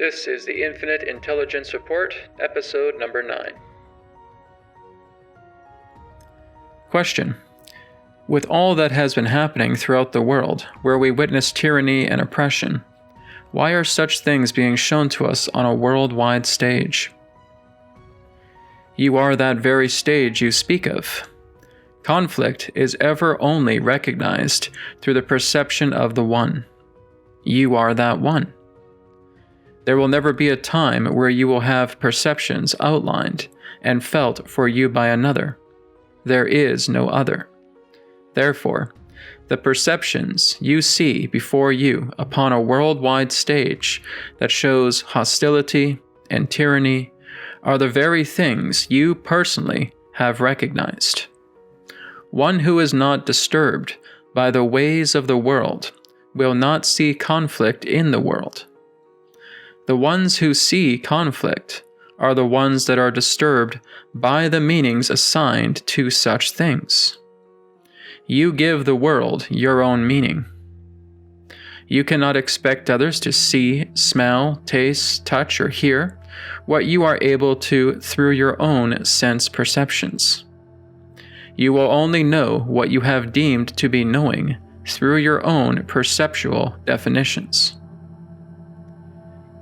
This is the Infinite Intelligence Report, episode number 9. Question. With all that has been happening throughout the world, where we witness tyranny and oppression, why are such things being shown to us on a worldwide stage? You are that very stage you speak of. Conflict is ever only recognized through the perception of the one. You are that one. There will never be a time where you will have perceptions outlined and felt for you by another. There is no other. Therefore, the perceptions you see before you upon a worldwide stage that shows hostility and tyranny are the very things you personally have recognized. One who is not disturbed by the ways of the world will not see conflict in the world. The ones who see conflict are the ones that are disturbed by the meanings assigned to such things. You give the world your own meaning. You cannot expect others to see, smell, taste, touch, or hear what you are able to through your own sense perceptions. You will only know what you have deemed to be knowing through your own perceptual definitions.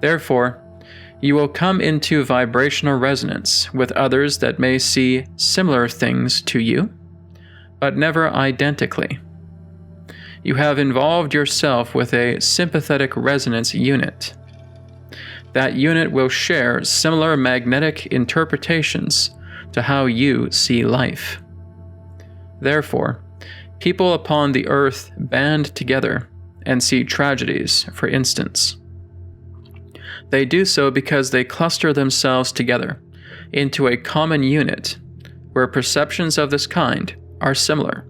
Therefore, you will come into vibrational resonance with others that may see similar things to you, but never identically. You have involved yourself with a sympathetic resonance unit. That unit will share similar magnetic interpretations to how you see life. Therefore, people upon the earth band together and see tragedies, for instance. They do so because they cluster themselves together into a common unit where perceptions of this kind are similar.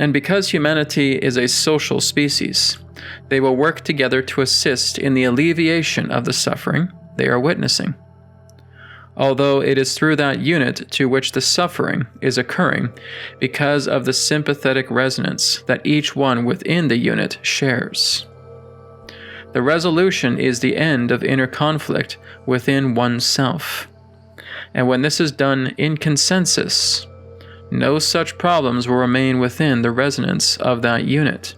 And because humanity is a social species, they will work together to assist in the alleviation of the suffering they are witnessing. Although it is through that unit to which the suffering is occurring because of the sympathetic resonance that each one within the unit shares. The resolution is the end of inner conflict within oneself. And when this is done in consensus, no such problems will remain within the resonance of that unit.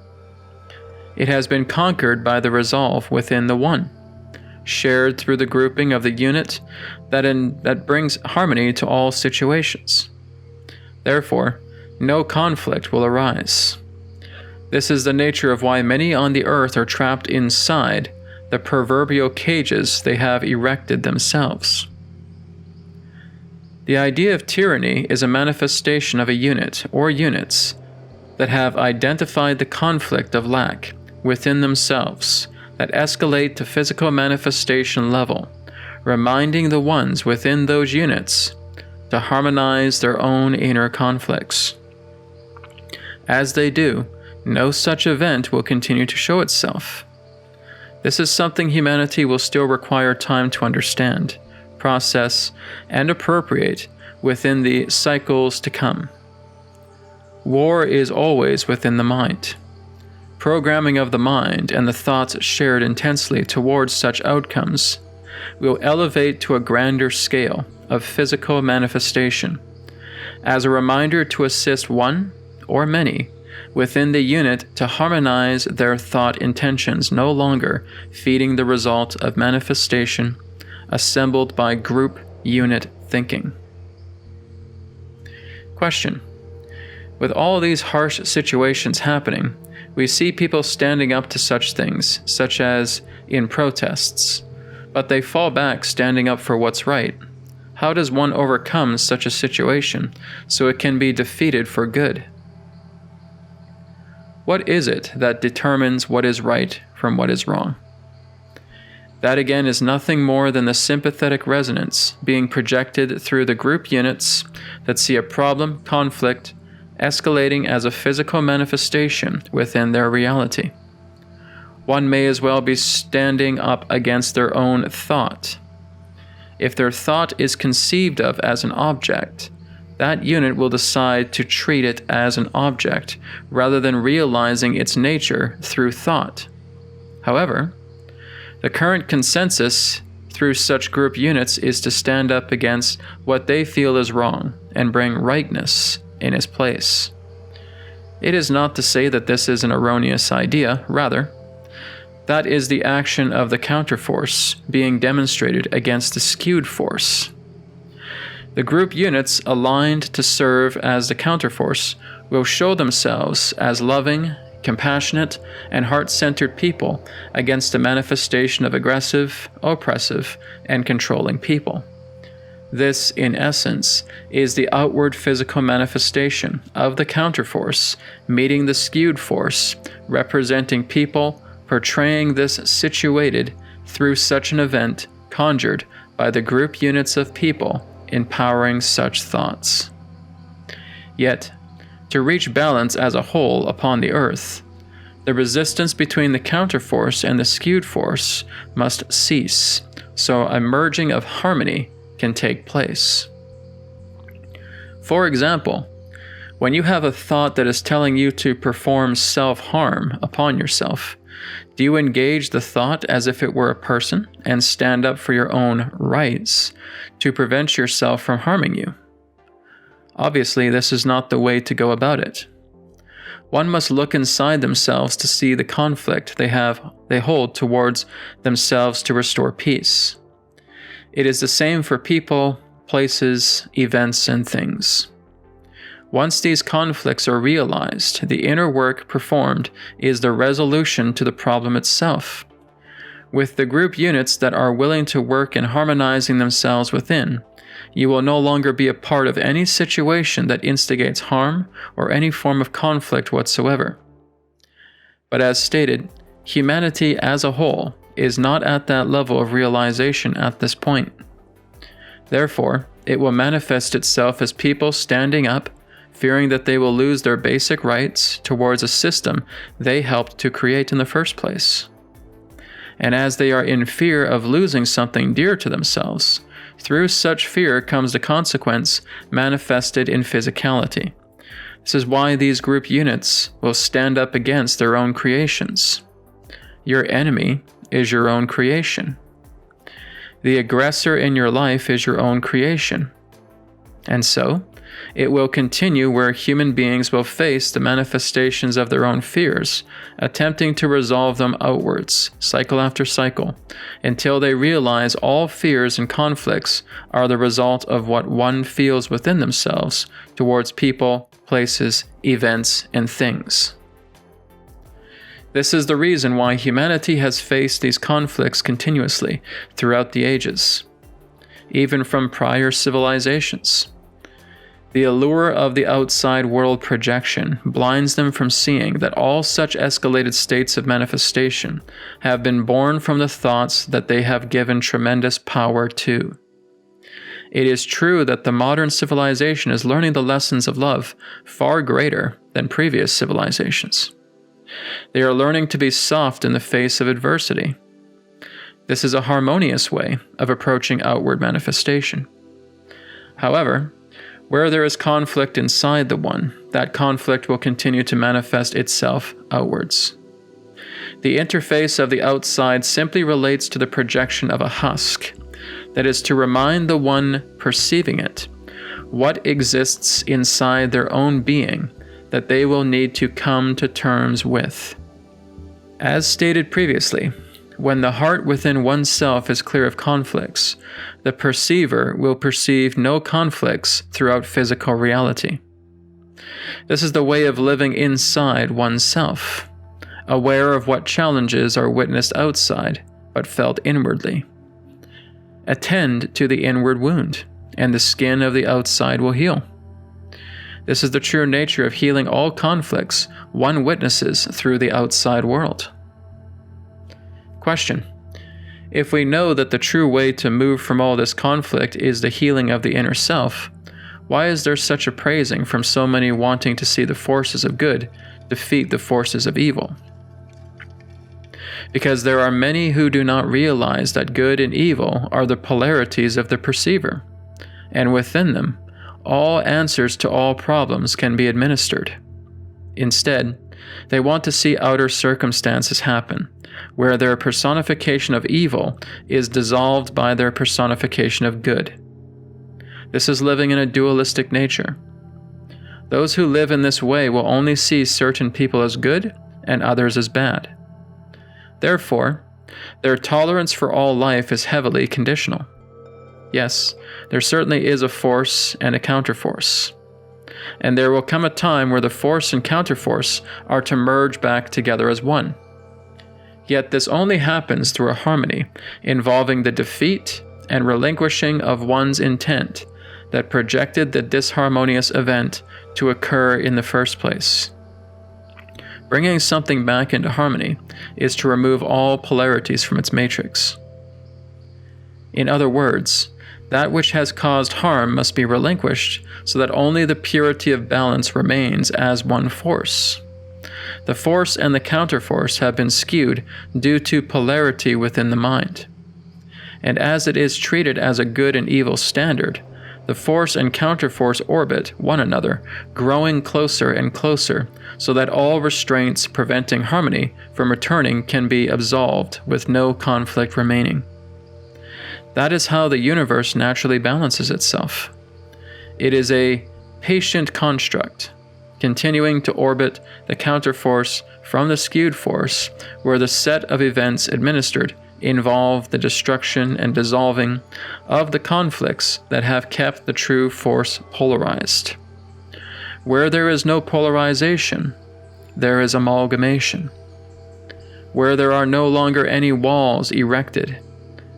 It has been conquered by the resolve within the one, shared through the grouping of the unit that brings harmony to all situations. Therefore, no conflict will arise. This is the nature of why many on the earth are trapped inside the proverbial cages they have erected themselves. The idea of tyranny is a manifestation of a unit or units that have identified the conflict of lack within themselves that escalate to physical manifestation level, reminding the ones within those units to harmonize their own inner conflicts. As they do, no such event will continue to show itself. This is something humanity will still require time to understand, process, and appropriate within the cycles to come. War is always within the mind. Programming of the mind and the thoughts shared intensely towards such outcomes will elevate to a grander scale of physical manifestation, as a reminder to assist one or many within the unit to harmonize their thought intentions, no longer feeding the result of manifestation assembled by group unit thinking. Question. With all these harsh situations happening, we see people standing up to such things, such as in protests, but they fall back standing up for what's right. How does one overcome such a situation so it can be defeated for good? What is it that determines what is right from what is wrong? That again is nothing more than the sympathetic resonance being projected through the group units that see a problem, conflict, escalating as a physical manifestation within their reality. One may as well be standing up against their own thought. If their thought is conceived of as an object, that unit will decide to treat it as an object rather than realizing its nature through thought. However, The current consensus through such group units is to stand up against what they feel is wrong and bring rightness in its place. It is not to say that this is an erroneous idea, rather, that is the action of the counterforce being demonstrated against the skewed force. The group units aligned to serve as the counterforce will show themselves as loving, compassionate, and heart-centered people against the manifestation of aggressive, oppressive, and controlling people. This, in essence, is the outward physical manifestation of the counterforce meeting the skewed force, representing people portraying this situated through such an event conjured by the group units of people empowering such thoughts. Yet, to reach balance as a whole upon the earth, the resistance between the counterforce and the skewed force must cease, so a merging of harmony can take place. For example, when you have a thought that is telling you to perform self-harm upon yourself, do you engage the thought as if it were a person and stand up for your own rights to prevent yourself from harming you? Obviously, this is not the way to go about it. One must look inside themselves to see the conflict they hold towards themselves to restore peace. It is the same for people, places, events, and things. Once these conflicts are realized, the inner work performed is the resolution to the problem itself. With the group units that are willing to work in harmonizing themselves within, you will no longer be a part of any situation that instigates harm or any form of conflict whatsoever. But as stated, humanity as a whole is not at that level of realization at this point. Therefore, it will manifest itself as people standing up, fearing that they will lose their basic rights towards a system they helped to create in the first place. And as they are in fear of losing something dear to themselves, through such fear comes the consequence manifested in physicality. This is why these group units will stand up against their own creations. Your enemy is your own creation. The aggressor in your life is your own creation. And so, it will continue where human beings will face the manifestations of their own fears, attempting to resolve them outwards, cycle after cycle, until they realize all fears and conflicts are the result of what one feels within themselves towards people, places, events, and things. This is the reason why humanity has faced these conflicts continuously throughout the ages, even from prior civilizations. The allure of the outside world projection blinds them from seeing that all such escalated states of manifestation have been born from the thoughts that they have given tremendous power to. It is true that the modern civilization is learning the lessons of love far greater than previous civilizations. They are learning to be soft in the face of adversity. This is a harmonious way of approaching outward manifestation. However, where there is conflict inside the one, that conflict will continue to manifest itself outwards. The interface of the outside simply relates to the projection of a husk, that is to remind the one perceiving it what exists inside their own being that they will need to come to terms with. As stated previously, when the heart within oneself is clear of conflicts, the perceiver will perceive no conflicts throughout physical reality. This is the way of living inside oneself, aware of what challenges are witnessed outside, but felt inwardly. Attend to the inward wound, and the skin of the outside will heal. This is the true nature of healing all conflicts one witnesses through the outside world. Question: if we know that the true way to move from all this conflict is the healing of the inner self, why is there such a praising from so many wanting to see the forces of good defeat the forces of evil? Because there are many who do not realize that good and evil are the polarities of the perceiver, and within them, all answers to all problems can be administered. Instead, They want to see outer circumstances happen, where their personification of evil is dissolved by their personification of good. This is living in a dualistic nature. Those who live in this way will only see certain people as good and others as bad. Therefore, their tolerance for all life is heavily conditional. Yes, there certainly is a force and a counterforce. And there will come a time where the force and counterforce are to merge back together as one. Yet this only happens through a harmony involving the defeat and relinquishing of one's intent that projected the disharmonious event to occur in the first place. Bringing something back into harmony is to remove all polarities from its matrix. In other words, that which has caused harm must be relinquished so that only the purity of balance remains as one force. The force and the counterforce have been skewed due to polarity within the mind. And as it is treated as a good and evil standard, the force and counterforce orbit one another, growing closer and closer, so that all restraints preventing harmony from returning can be absolved with no conflict remaining. That is how the universe naturally balances itself. It is a patient construct, continuing to orbit the counterforce from the skewed force, where the set of events administered involve the destruction and dissolving of the conflicts that have kept the true force polarized. Where there is no polarization, there is amalgamation. Where there are no longer any walls erected,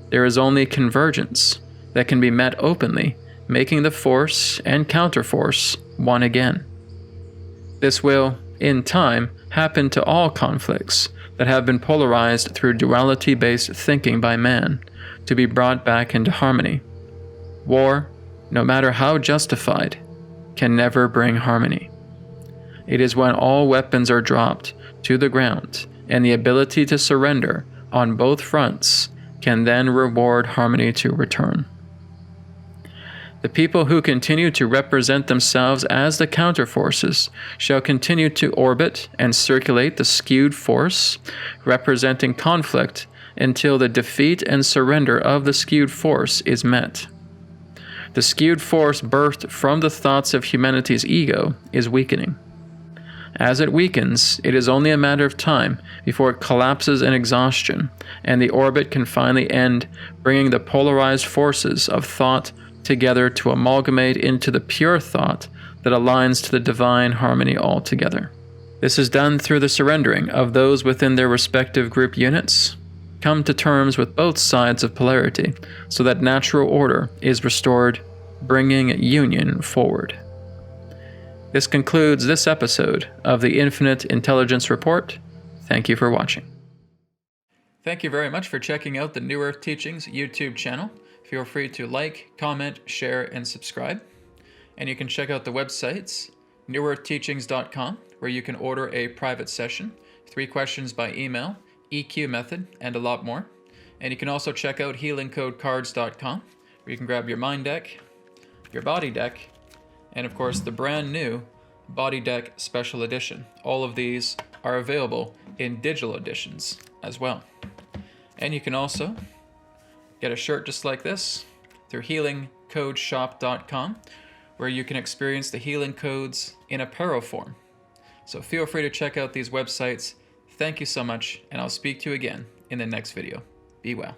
there is only convergence that can be met openly, making the force and counterforce one again. This will, in time, happen to all conflicts that have been polarized through duality-based thinking by man, to be brought back into harmony. War, no matter how justified, can never bring harmony. It is when all weapons are dropped to the ground and the ability to surrender on both fronts can then reward harmony to return. The people who continue to represent themselves as the counterforces shall continue to orbit and circulate the skewed force, representing conflict, until the defeat and surrender of the skewed force is met. The skewed force birthed from the thoughts of humanity's ego is weakening. As it weakens, it is only a matter of time before it collapses in exhaustion, and the orbit can finally end, bringing the polarized forces of thought together to amalgamate into the pure thought that aligns to the divine harmony altogether. This is done through the surrendering of those within their respective group units, come to terms with both sides of polarity, so that natural order is restored, bringing union forward. This concludes this episode of the Infinite Intelligence Report. Thank you for watching. Thank you very much for checking out the New Earth Teachings YouTube channel. Feel free to like, comment, share, and subscribe. And you can check out the websites, newearthteachings.com, where you can order a private session, 3 questions by email, EQ method, and a lot more. And you can also check out healingcodecards.com, where you can grab your mind deck, your body deck, and of course the brand new Body Deck Special Edition. All of these are available in digital editions as well. And you can also get a shirt just like this through healingcodeshop.com, where you can experience the healing codes in apparel form. So feel free to check out these websites. Thank you so much, and I'll speak to you again in the next video. Be well.